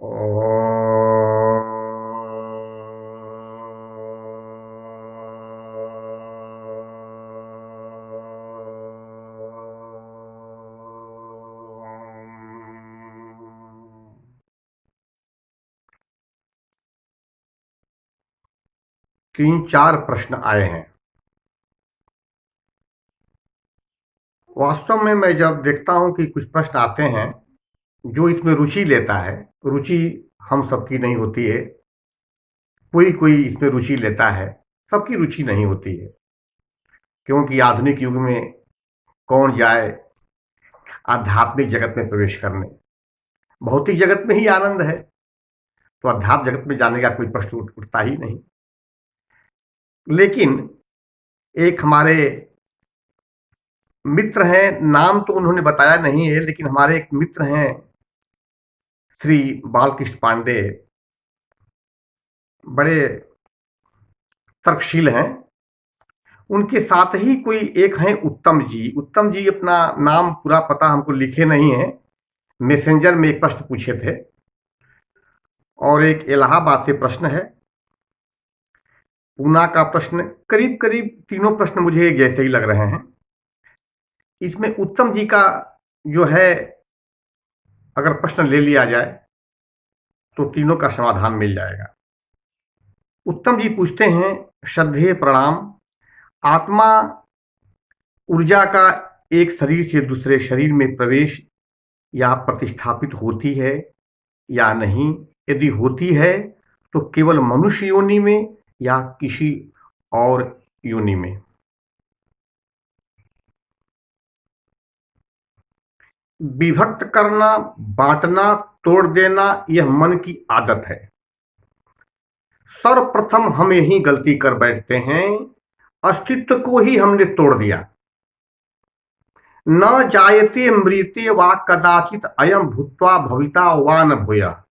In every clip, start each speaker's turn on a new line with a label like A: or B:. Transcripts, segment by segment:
A: तीन चार प्रश्न आए हैं। वास्तव में मैं जब देखता हूं कि कुछ प्रश्न आते हैं जो इसमें रुचि लेता है, रुचि हम सबकी नहीं होती है। कोई कोई इसमें रुचि लेता है, सबकी रुचि नहीं होती है। क्योंकि आधुनिक युग में कौन जाए आध्यात्मिक जगत में प्रवेश करने? भौतिक जगत में ही आनंद है, तो अध्यात्म जगत में जाने का कोई प्रश्न उठता ही नहीं। लेकिन एक हमारे मित्र हैं, नाम तो उन्होंने बताया नहीं है, लेकिन हमारे एक मित्र हैं श्री बालकृष्ण पांडे, बड़े तर्कशील हैं। उनके साथ ही कोई एक हैं उत्तम जी। उत्तम जी अपना नाम पूरा पता हमको लिखे नहीं है, मैसेंजर में एक प्रश्न पूछे थे। और एक इलाहाबाद से प्रश्न है, पूना का प्रश्न, करीब करीब तीनों प्रश्न मुझे एक जैसे ही लग रहे हैं। इसमें उत्तम जी का जो है, अगर प्रश्न ले लिया जाए तो तीनों का समाधान मिल जाएगा। उत्तम जी पूछते हैं, श्रद्धेय प्रणाम, आत्मा ऊर्जा का एक शरीर से दूसरे शरीर में प्रवेश या प्रतिस्थापित होती है या नहीं? यदि होती है तो केवल मनुष्य योनि में या किसी और योनि में? विभक्त करना, बांटना, तोड़ देना यह मन की आदत है। सर्वप्रथम हम यही गलती कर बैठते हैं, अस्तित्व को ही हमने तोड़ दिया। न जायते मृते वा कदाचित अयम भूत्वा भविता वा न भूयः।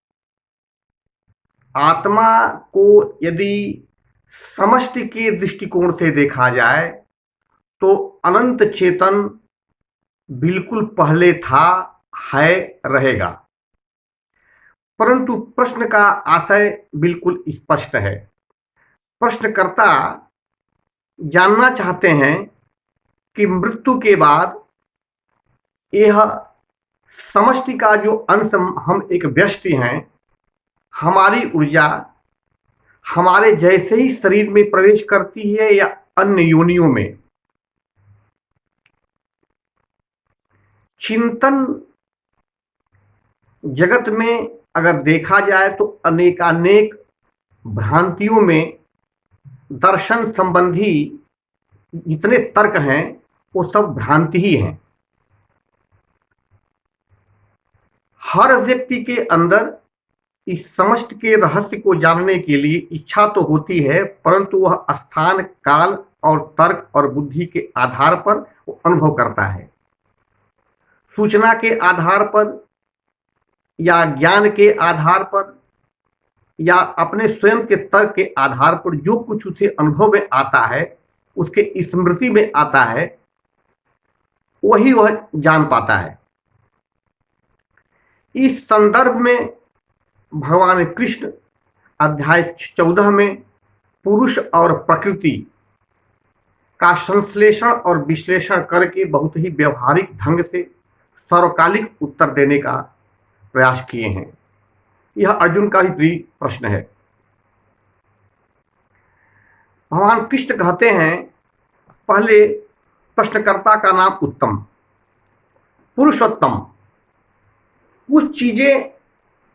A: आत्मा को यदि समष्टि के दृष्टिकोण से देखा जाए तो अनंत चेतन बिल्कुल पहले था, है, रहेगा। परंतु प्रश्न का आशय बिल्कुल स्पष्ट है। प्रश्नकर्ता जानना चाहते हैं कि मृत्यु के बाद यह समष्टि का जो अंश, हम एक व्यष्टि हैं, हमारी ऊर्जा हमारे जैसे ही शरीर में प्रवेश करती है या अन्य योनियों में? चिंतन जगत में अगर देखा जाए तो अनेकानेक भ्रांतियों में दर्शन संबंधी जितने तर्क हैं वो सब भ्रांति ही हैं। हर व्यक्ति के अंदर इस समष्टि के रहस्य को जानने के लिए इच्छा तो होती है, परंतु वह स्थान, काल और तर्क और बुद्धि के आधार पर वो अनुभव करता है। सूचना के आधार पर या ज्ञान के आधार पर या अपने स्वयं के तर्क के आधार पर जो कुछ उसे अनुभव में आता है, उसके स्मृति में आता है, वही वह जान पाता है। इस संदर्भ में भगवान कृष्ण अध्याय 14 में पुरुष और प्रकृति का संश्लेषण और विश्लेषण करके बहुत ही व्यवहारिक ढंग से सर्वकालिक उत्तर देने का प्रयास किए हैं। यह अर्जुन का भी प्रिय प्रश्न है। भगवान कृष्ण कहते हैं, पहले प्रश्नकर्ता का नाम उत्तम, पुरुषोत्तम। कुछ चीजें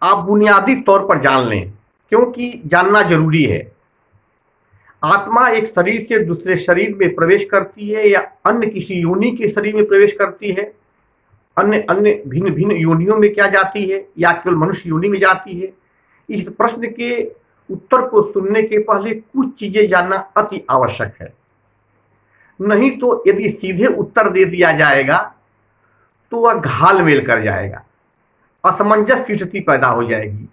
A: आप बुनियादी तौर पर जान लें, क्योंकि जानना जरूरी है। आत्मा एक शरीर से दूसरे शरीर में प्रवेश करती है या अन्य किसी योनि के शरीर में प्रवेश करती है? अन्य अन्य भिन्न भिन्न योनियों में क्या जाती है या केवल मनुष्य योनि में जाती है? इस प्रश्न के उत्तर को सुनने के पहले कुछ चीजें जानना अति आवश्यक है। नहीं तो यदि सीधे उत्तर दे दिया जाएगा तो वह घालमेल कर जाएगा, असमंजस की स्थिति पैदा हो जाएगी।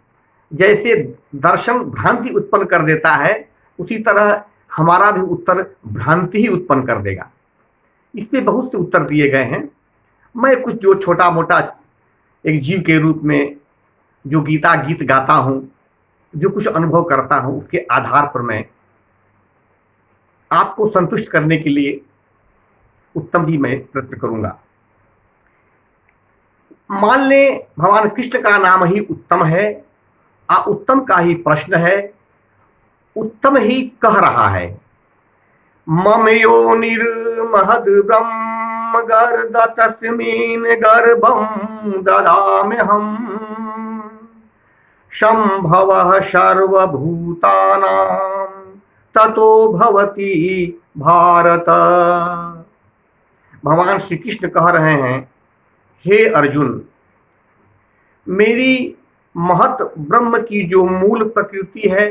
A: जैसे दर्शन भ्रांति उत्पन्न कर देता है, उसी तरह हमारा भी उत्तर भ्रांति ही उत्पन्न कर देगा। इसमें बहुत से उत्तर दिए गए हैं। मैं कुछ जो छोटा मोटा एक जीव के रूप में जो गीता गीत गाता हूं, जो कुछ अनुभव करता हूं, उसके आधार पर मैं आपको संतुष्ट करने के लिए उत्तम जी मैं प्रयत्न करूंगा। मान लें भगवान कृष्ण का नाम ही उत्तम है, उत्तम का ही प्रश्न है, उत्तम ही कह रहा है। मम योनिर्महद् ब्रह्म गर्द तस्मिन् गर्भं ददाम्यहम् संभवः सर्वभूतानां ततो भवति भारत। भगवान श्री कृष्ण कह रहे हैं, हे अर्जुन, मेरी महत ब्रह्म की जो मूल प्रकृति है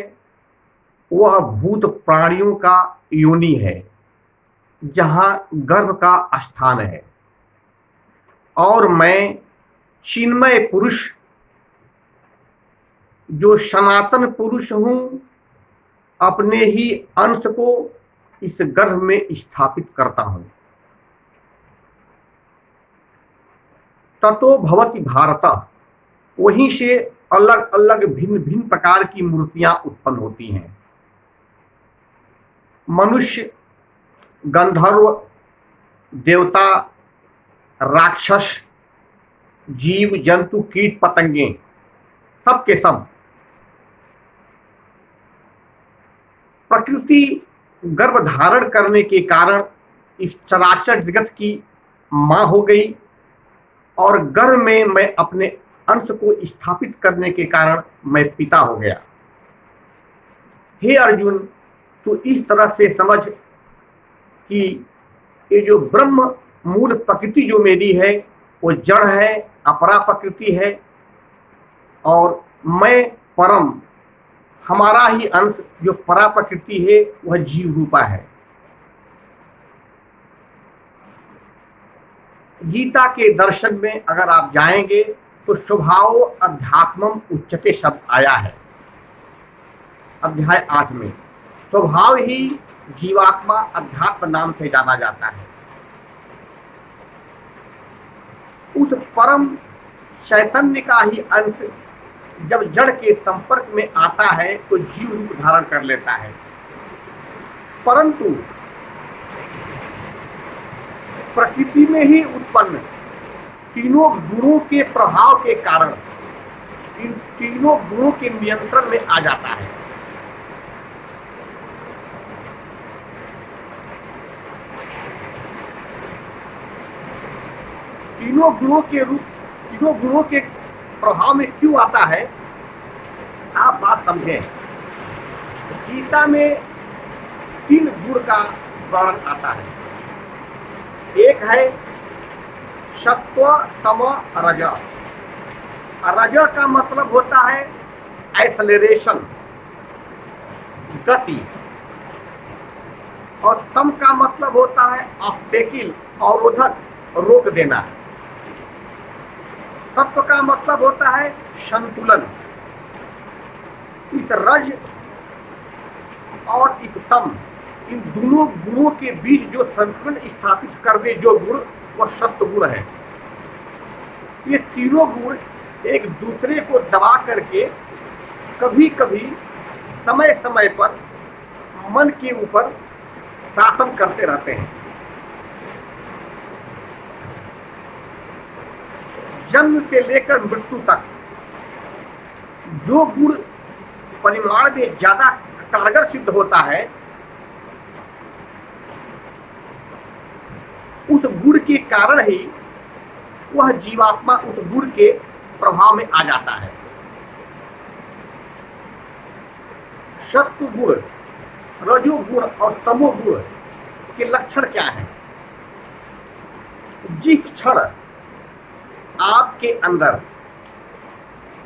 A: वह भूत प्राणियों का योनि है, जहां गर्भ का स्थान है, और मैं चिन्मय पुरुष जो सनातन पुरुष हूं, अपने ही अंश को इस गर्भ में स्थापित करता हूं। ततो भवति भारत, वहीं से अलग अलग भिन्न भिन्न प्रकार की मूर्तियां उत्पन्न होती हैं। मनुष्य, गंधर्व, देवता, राक्षस, जीव जंतु, कीट पतंगे, सब के सब प्रकृति गर्भ धारण करने के कारण इस चराचर जगत की मां हो गई, और गर्भ में मैं अपने अंश को स्थापित करने के कारण मैं पिता हो गया। हे अर्जुन, तो इस तरह से समझ कि ये जो ब्रह्म मूल प्रकृति जो मेरी है वो जड़ है, अपरा प्रकृति है, और मैं परम, हमारा ही अंश जो परा प्रकृति है वह जीव रूपा है। गीता के दर्शन में अगर आप जाएंगे तो स्वभाव अध्यात्मम उच्चते शब्द आया है अध्याय 8 में। स्वभाव ही जीवात्मा अध्यात्म नाम से जाना जाता है। उस परम चैतन्य का ही अंश जब जड़ के संपर्क में आता है तो जीव रूप धारण कर लेता है, परंतु प्रकृति में ही उत्पन्न तीनों गुणों के प्रभाव के कारण इन तीनों गुणों के नियंत्रण में आ जाता है। तीनों गुणों के प्रभाव में क्यों आता है, आप बात समझें। गीता में 3 गुण का वर्णन आता है। एक है सत्व, तम, रज। रज का मतलब होता है एक्सेलरेशन, गति, और तम का मतलब होता है ऑब्स्टेकल, अवरोधक, रोक देना। सत्व का मतलब होता है संतुलन। इस रज और इस तम, इन दोनों गुणों के बीच जो संतुलन स्थापित कर दे जो गुण, वह सत्व गुण है। ये तीनों गुण एक दूसरे को दबा करके कभी कभी समय समय पर मन के ऊपर शासन करते रहते हैं। जन्म से लेकर मृत्यु तक जो गुण परिमाण में ज्यादा कारगर सिद्ध होता है, उस गुण के कारण ही वह जीवात्मा उस गुण के प्रभाव में आ जाता है। सत्व गुण, रजो गुण और तमो गुण के लक्षण क्या है? जिस क्षण आपके अंदर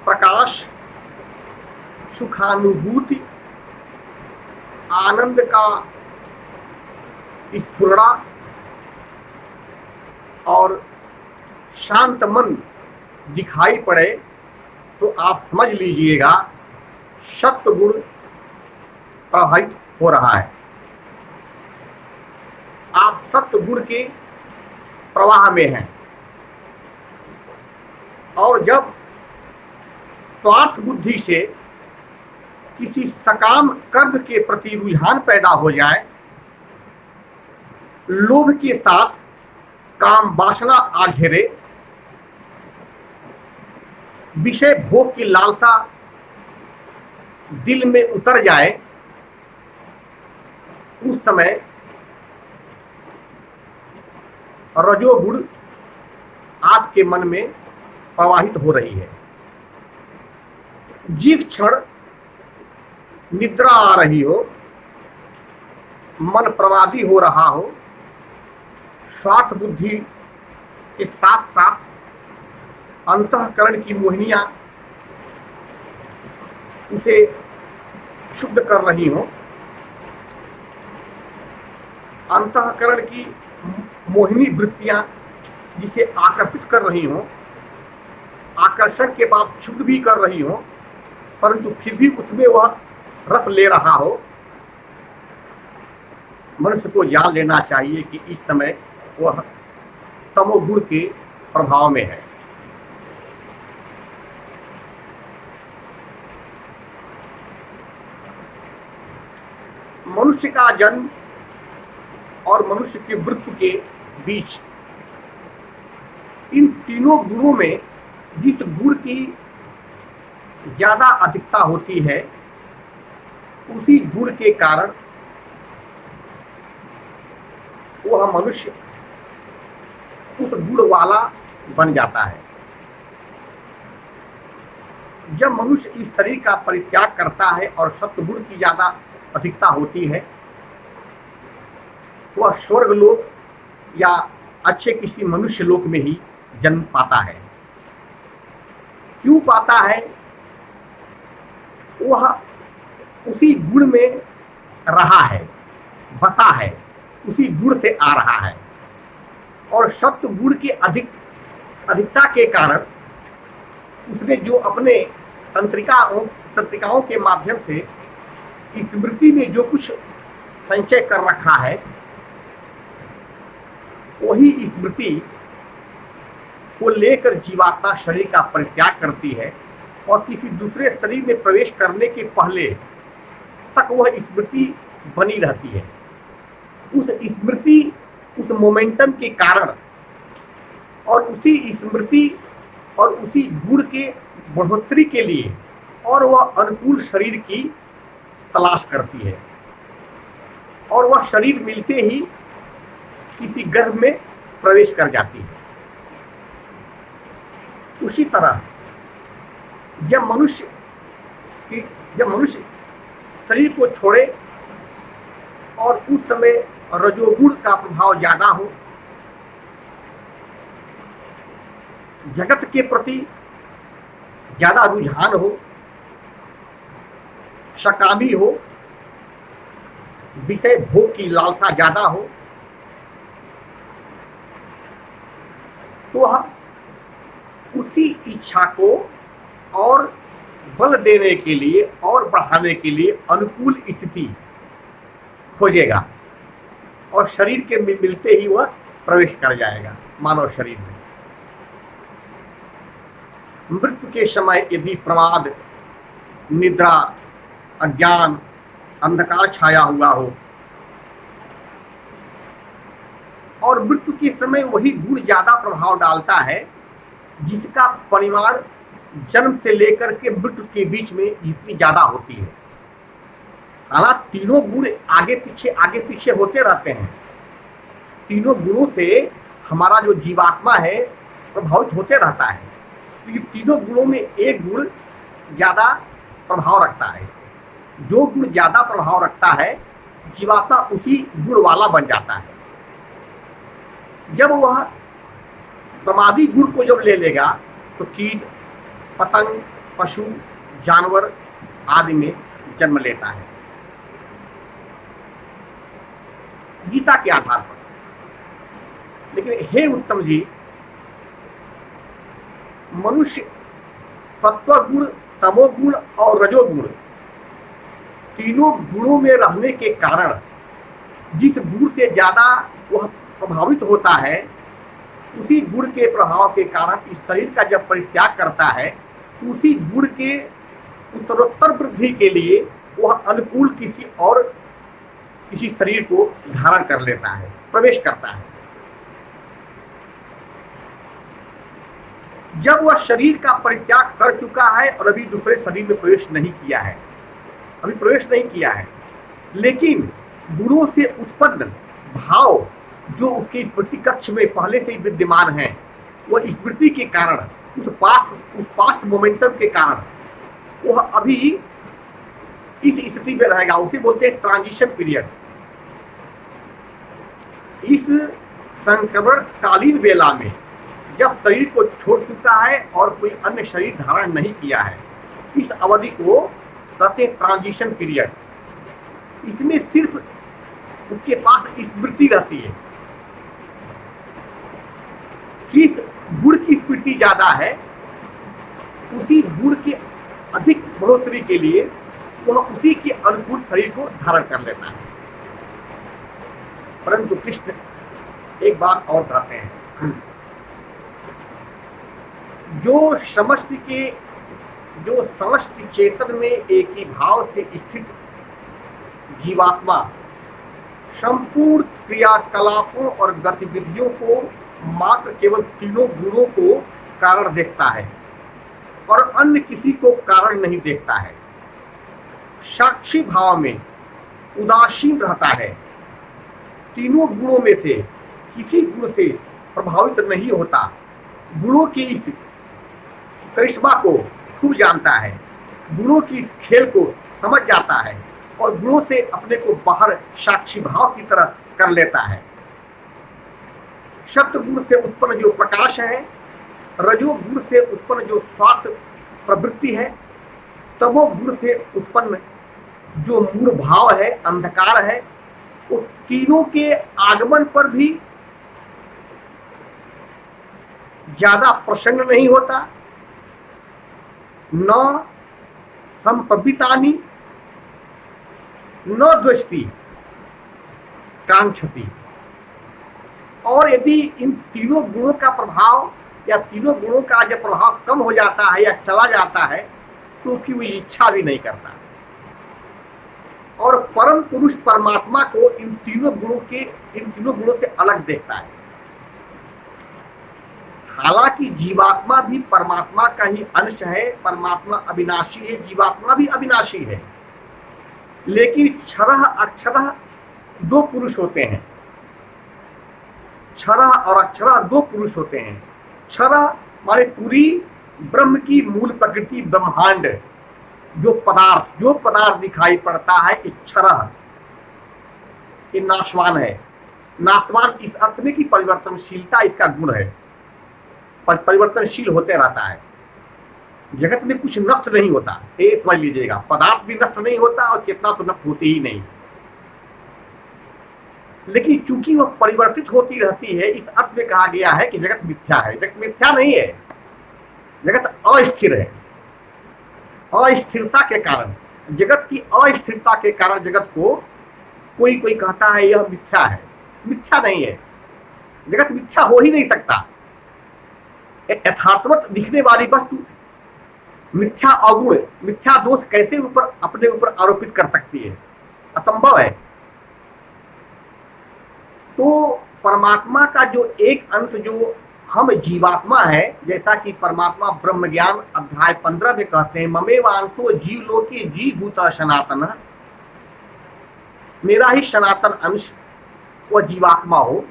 A: प्रकाश, सुखानुभूति, आनंद का स्फुरणा और शांत मन दिखाई पड़े, तो आप समझ लीजिएगा सत्व गुण प्रभावित हो रहा है। आप सत्व गुण के प्रवाह में हैं, और जब स्वार्थ बुद्धि से किसी सकाम कर्म के प्रति रुझान पैदा हो जाए, लोभ के साथ काम वासना आ घेरे, विषय भोग की लालसा दिल में उतर जाए, उस समय रजोगुण आपके मन में प्रवाहित हो रही है। जिस क्षण निद्रा आ रही हो, मन प्रवादी हो रहा हो, स्वार्थ बुद्धि के साथ साथ अंतःकरण की मोहिनियां उसे शुद्ध कर रही हो, अंतःकरण की मोहिनी वृत्तियां जिसे आकर्षित कर रही हो, आकर्षण के बाद क्षुब्ध भी कर रही हो, परंतु फिर भी उसमें वह रस ले रहा हो, मनुष्य को जान लेना चाहिए कि इस समय वह तमोगुण के प्रभाव में है। मनुष्य का जन्म और मनुष्य की मृत्यु के बीच इन तीनों गुणों में जिस गुण की ज्यादा अधिकता होती है, उसी गुण के कारण वह मनुष्य उस गुण वाला बन जाता है। जब मनुष्य इस शरीर का परित्याग करता है और सत्वगुण की ज्यादा अधिकता होती है, वह स्वर्ग लोक या अच्छे किसी मनुष्य लोक में ही जन्म पाता है। क्यों पाता है? वह उसी गुण में रहा है, बसा है, उसी गुण से आ रहा है, और सत्व गुण की अधिकता के कारण उसने जो अपने तंत्रिकाओं के माध्यम से स्मृति में जो कुछ संचय कर रखा है, वही स्मृति को लेकर जीवात्मा शरीर का परित्याग करती है और किसी दूसरे शरीर में प्रवेश करने के पहले तक वह स्मृति बनी रहती है। उस स्मृति, उस मोमेंटम के कारण और उसी स्मृति और उसी गुण के बढ़ोतरी के लिए और वह अनुकूल शरीर की तलाश करती है, और वह शरीर मिलते ही किसी गर्भ में प्रवेश कर जाती है। उसी तरह जब मनुष्य शरीर को छोड़े और उस समय रजोगुण का प्रभाव ज्यादा हो, जगत के प्रति ज्यादा रुझान हो, सकामी हो, विषय भोग की लालसा ज्यादा हो, तो वह उसी इच्छा को और बल देने के लिए और बढ़ाने के लिए अनुकूल स्थिति खोजेगा और शरीर के मिलते ही वह प्रवेश कर जाएगा मानव शरीर में। मृत्यु के समय यदि प्रमाद, निद्रा, अज्ञान, अंधकार छाया हुआ हो और मृत्यु के समय वही गुण ज्यादा प्रभाव डालता है जिसका परिमाण जन्म से लेकर के मृत्यु के बीच में जितनी ज्यादा होती है। हालांकि तीनों गुण आगे पीछे होते रहते हैं। तीनों गुणों से हमारा जो जीवात्मा है प्रभावित होते रहता है, क्योंकि तीनों गुणों में एक गुण ज्यादा प्रभाव रखता है। जो गुण ज्यादा प्रभाव रखता है, जीवात्मा उसी गुण वाला बन जाता है। जब वह प्रमादी गुण को जब ले लेगा तो कीट, पतंग, पशु, जानवर आदि में जन्म लेता है गीता के आधार पर। लेकिन हे उत्तम जी, मनुष्य सत्वगुण, तमोगुण और रजोगुण तीनों गुणों में रहने के कारण जिस गुण से ज्यादा वह प्रभावित होता है, उसी गुण के प्रभाव के कारण इस शरीर का जब परित्याग करता है उसी गुण के उत्तरोत्तर वृद्धि के लिए वह अनुकूल किसी शरीर को धारण कर लेता है, प्रवेश करता है। जब वह शरीर का परित्याग कर चुका है और अभी दूसरे शरीर में प्रवेश नहीं किया है, लेकिन गुणों से उत्पन्न भाव जो उसके स्मृति कक्ष में पहले से ही विद्यमान है, वह स्मृति के कारण, उस पास्ट मोमेंटम के कारण वह अभी इस स्थिति में रहेगा। उसे बोलते हैं ट्रांजिशन पीरियड। इस संक्रमण कालीन वेला में जब शरीर को छोड़ चुका है और कोई अन्य शरीर धारण नहीं किया है, इस अवधि को कहते हैं ट्रांजिशन पीरियड। इसमें सिर्फ उसके पास स्मृति रहती है। किस गुण की स्मृति ज्यादा है, उसी गुण के अधिक बढ़ोतरी के लिए वह उसी के अनुकूल शरीर को धारण कर लेता है। परंतु कृष्ण एक बात और कहते हैं, जो समस्त चेतन में एक ही भाव से स्थित जीवात्मा संपूर्ण क्रियाकलापों और गतिविधियों को मात्र केवल तीनों गुणों को कारण देखता है और अन्य किसी को कारण नहीं देखता है। साक्षी भाव में उदासीन रहता है, तीनों गुणों में से किसी गुण से प्रभावित नहीं होता, गुणों की इस करिश्मा को खूब जानता है, गुणों की इस खेल को समझ जाता है और गुणों से अपने को बाहर साक्षी भाव की तरह कर लेता है। सत्व गुण से उत्पन्न जो प्रकाश है, रजोगुण से उत्पन्न जो स्वार्थ प्रवृत्ति है, तमोगुण से उत्पन्न जो मूल भाव है, अंधकार है, वो तीनों के आगमन पर भी ज्यादा प्रसन्न नहीं होता, न संप्रवितानि न द्वेष्टि कांक्षति। और यदि इन तीनों गुणों का प्रभाव या तीनों गुणों का जब प्रभाव कम हो जाता है या चला जाता है, तो उसकी वो इच्छा भी नहीं करता। और परम पुरुष परमात्मा को इन तीनों गुणों से अलग देखता है। हालांकि जीवात्मा भी परमात्मा का ही अंश है, परमात्मा अविनाशी है, जीवात्मा भी अविनाशी है, लेकिन क्षरः अक्षरः दो पुरुष होते हैं। क्षरः और अक्षरः दो पुरुष होते हैं। क्षरः माने पूरी ब्रह्म की मूल प्रकृति, ब्रह्मांड, जो पदार्थ दिखाई पड़ता है, क्षरः ये नाशवान है। नाशवान इस अर्थ में कि परिवर्तनशीलता इसका गुण है, परिवर्तनशील होते रहता है। जगत में कुछ नष्ट नहीं होता, ये समझ लीजिएगा। पदार्थ भी नष्ट नहीं होता और चेतना तो नष्ट होती ही नहीं, लेकिन चूंकि वह परिवर्तित होती रहती है, इस अर्थ में कहा गया है कि जगत मिथ्या है। जगत मिथ्या नहीं है, जगत अस्थिर है। अस्थिरता के कारण, जगत की अस्थिरता के कारण जगत को कोई कहता है यह मिथ्या है। मिथ्या नहीं है, जगत मिथ्या हो ही नहीं सकता। यथार्थवत दिखने वाली वस्तु मिथ्या अवगुण, मिथ्या दोष कैसे अपने ऊपर आरोपित कर सकती है? असंभव है। तो परमात्मा का जो एक अंश, जो हम जीवात्मा है, जैसा कि परमात्मा ब्रह्म ज्ञान अध्याय 15 में कहते हैं, ममेवांशो जीवलोके जीवभूत सनातन, मेरा ही सनातन अंश वह जीवात्मा हो,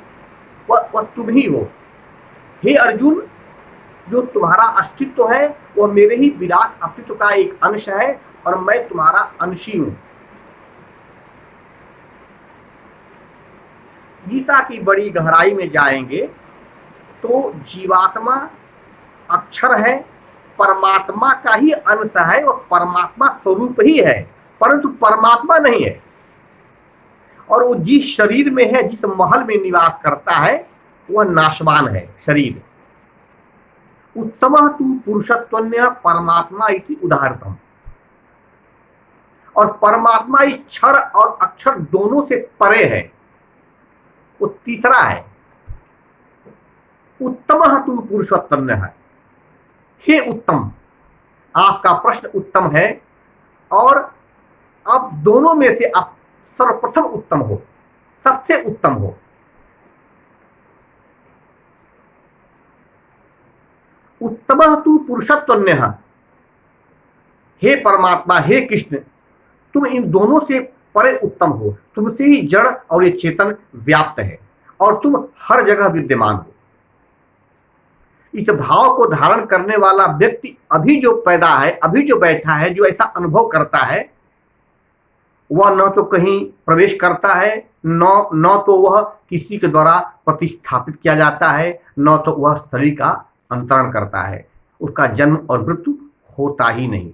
A: वह तुम ही हो। हे अर्जुन, जो तुम्हारा अस्तित्व है वह मेरे ही विराट अस्तित्व का एक अंश है और मैं तुम्हारा अंशी हूं। गीता की बड़ी गहराई में जाएंगे तो जीवात्मा अक्षर है, परमात्मा का ही अंश है, और परमात्मा स्वरूप ही है, परंतु परमात्मा नहीं है। और वो जिस शरीर में है, जिस महल में निवास करता है, वह नाशवान है शरीर। उत्तमः तु पुरुषत्वन्यः परमात्मा इति उदाहरणम्। और परमात्मा इस क्षर और अक्षर दोनों से परे है, वो तीसरा है। उत्तमः तु पुरुषोत्तम है, हे उत्तम। आपका प्रश्न उत्तम है और आप दोनों में से आप सर्वप्रथम उत्तम हो, सबसे उत्तम हो। उत्तमः तु पुरुषत्वन्यः, हे परमात्मा, हे कृष्ण, तुम इन दोनों से परे उत्तम हो। तुमसे ही जड़ और ये चेतन व्याप्त है और तुम हर जगह विद्यमान हो। इस भाव को धारण करने वाला व्यक्ति अभी जो पैदा है, अभी जो बैठा है, जो ऐसा अनुभव करता है, वह न तो कहीं प्रवेश करता है, न तो वह किसी के द्वारा प्रतिस्थापित किया जाता है, न तो वह शरीर का अंतरण करता है। उसका जन्म और मृत्यु होता ही नहीं।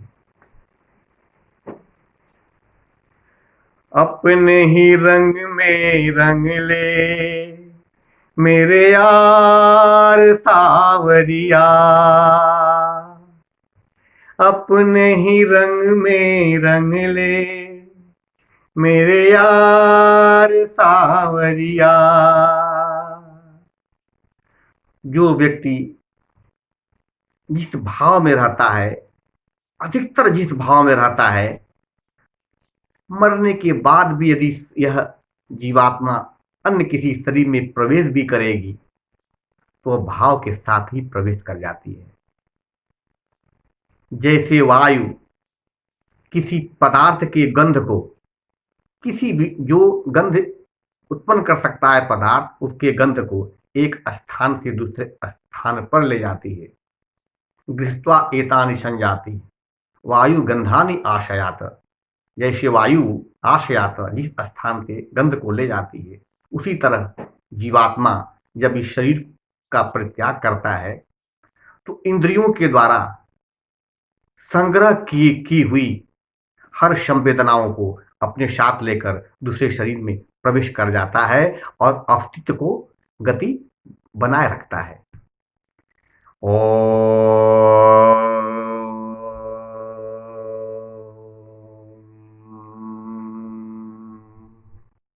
A: अपने ही रंग में रंग ले मेरे यार सावरिया, अपने ही रंग में रंग ले मेरे यार सावरिया। जो व्यक्ति जिस भाव में रहता है, अधिकतर जिस भाव में रहता है, मरने के बाद भी यदि यह जीवात्मा अन्य किसी शरीर में प्रवेश भी करेगी तो भाव के साथ ही प्रवेश कर जाती है। जैसे वायु किसी पदार्थ के गंध को, किसी भी जो गंध उत्पन्न कर सकता है पदार्थ, उसके गंध को एक स्थान से दूसरे स्थान पर ले जाती है। गृहीत्वा एतानि संजाति वायु गंधानि आशयात। जैसे वायु आशयात जिस स्थान से गंध को ले जाती है, उसी तरह जीवात्मा जब इस शरीर का परित्याग करता है तो इंद्रियों के द्वारा संग्रह की हुई हर संवेदनाओं को अपने साथ लेकर दूसरे शरीर में प्रवेश कर जाता है और अस्तित्व को गति बनाए रखता है। ओ